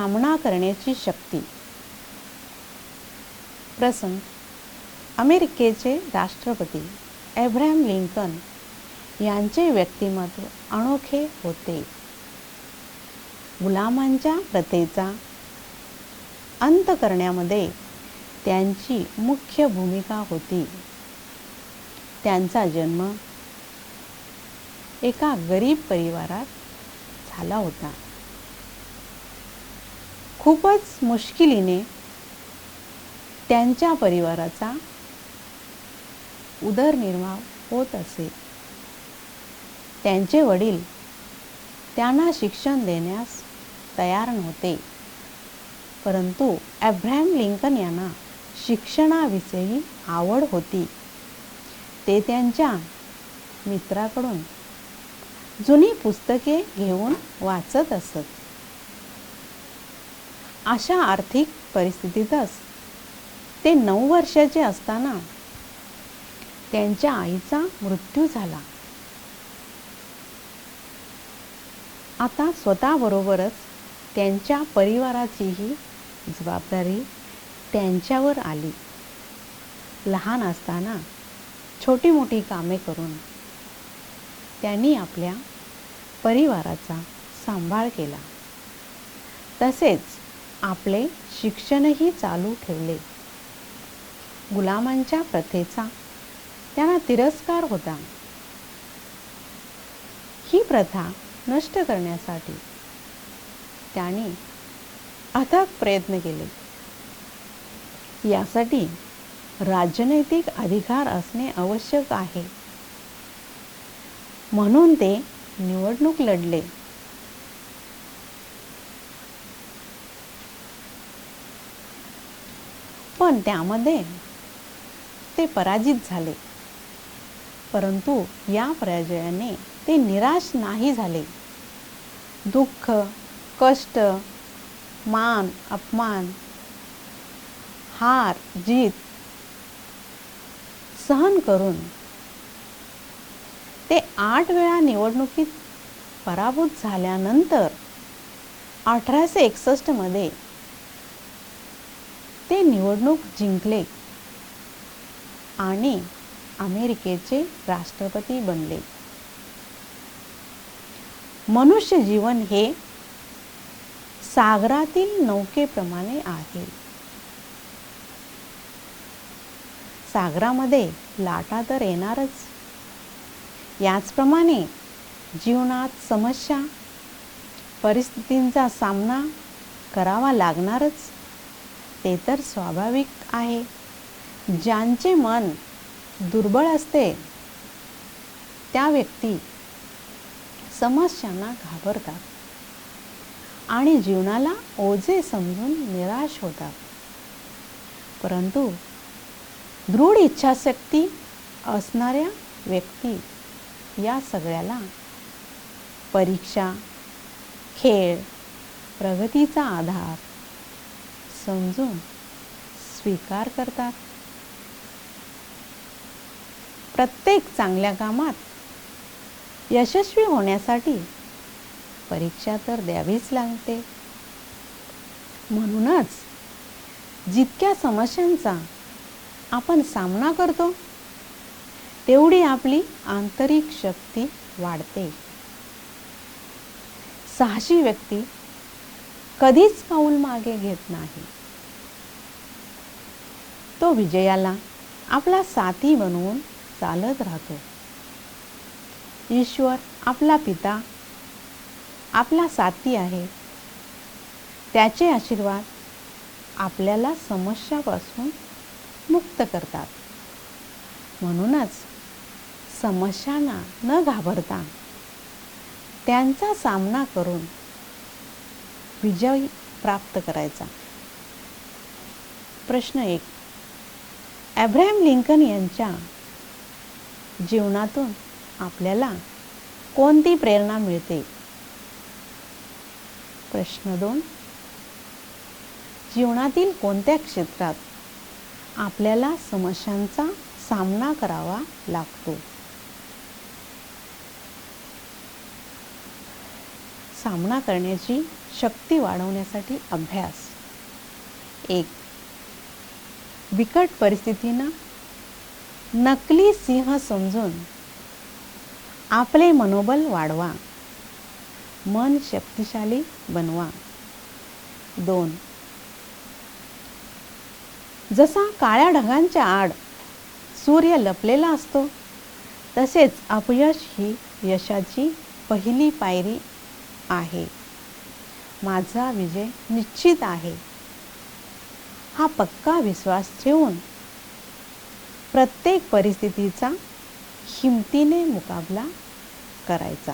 सामना करण्याची शक्ती. प्रसंग: अमेरिकेचे राष्ट्रपती अब्राहम लिंकन यांचे व्यक्तिमत्व अनोखे होते. गुलामांच्या प्रथेचा अंत करण्यामध्ये त्यांची मुख्य भूमिका होती. त्यांचा जन्म एका गरीब परिवारात झाला होता. खूपच मुश्किलीने त्यांच्या परिवाराचा उदरनिर्वाह होत असे. त्यांचे वडील त्यांना शिक्षण देण्यास तयार नव्हते, परंतु अब्राहम लिंकन यांना शिक्षणाविषयी आवड होती. ते त्यांच्या मित्राकडून जुनी पुस्तके घेऊन वाचत असत. अशा आर्थिक परिस्थितीतच ते 9 वर्षाचे असताना त्यांच्या आईचा मृत्यू झाला. आता स्वतःबरोबरच त्यांच्या परिवाराचीही जबाबदारी त्यांच्यावर आली. लहान असताना छोटी मोठी कामे करून त्यांनी आपल्या परिवाराचा सांभाळ केला. तसेच आपले शिक्षणही चालू ठेवले. गुलामांच्या प्रथेचा त्यांना तिरस्कार होता. ही प्रथा नष्ट करण्यासाठी त्यांनी अथक प्रयत्न केले. यासाठी राजनैतिक अधिकार असणे आवश्यक आहे, म्हणून ते निवडणूक लढले. पण त्यामध्ये ते पराजित झाले. परंतु या पराजयाने ते निराश नाही झाले. दुःख, कष्ट, मान अपमान, हार जीत सहन करून ते 8 वेळा निवडणुकीत पराभूत झाल्यानंतर 1861 मध्ये ते निवडणूक जिंकले आणि अमेरिकेचे राष्ट्रपती बनले. मनुष्य जीवन हे सागरातील नौकेप्रमाणे आहे. सागरामध्ये लाटा तर येणारच. याचप्रमाणे जीवनात समस्या परिस्थितींचा सामना करावा लागणारच. ते तर स्वाभाविक आहे. ज्यांचे मन दुर्बळ असते त्या व्यक्ती समस्यांना घाबरतात आणि जीवनाला ओझे समजून निराश होतात. परंतु दृढ इच्छाशक्ती असणाऱ्या व्यक्ती या सगळ्याला परीक्षा, खेळ, प्रगतीचा आधार समजून स्वीकार करतात. प्रत्येक चांगल्या कामात यशस्वी होण्यासाठी परीक्षा तर द्यावीच लागते. म्हणूनच जितक्या समस्यांचा आपण सामना करतो तेवढी आपली आंतरिक शक्ती वाढते. साहसी व्यक्ती कधीच पाऊल मागे घेत नाही. तो विजयाला आपला साथी बनवून चालत राहतो. ईश्वर आपला पिता आपला साथी आहे. त्याचे आशीर्वाद आपल्याला समस्यापासून मुक्त करतात. म्हणूनच समस्यांना न घाबरता त्यांचा सामना करून विजय प्राप्त करायचा. प्रश्न 1. अब्राहम लिंकन यांच्या जीवनातून आपल्याला कोणती प्रेरणा मिळते? प्रश्न 2. जीवनातील कोणत्या क्षेत्रात आपल्याला समस्यांचा सामना करावा लागतो? सामना करण्याची शक्ती वाढवण्यासाठी अभ्यास. 1. बिकट परिस्थितींना नकली सिंह समजून आपले मनोबल वाढवा. मन शक्तिशाली बनवा. 2. जसा काळ्या ढगांच्या आड सूर्य लपलेला असतो, तसेच अपयश ही यशाची पहिली पायरी आहे. माझा विजय निश्चित आहे, हा पक्का विश्वास ठेवून प्रत्येक परिस्थितीचा हिमतीने मुकाबला करायचा.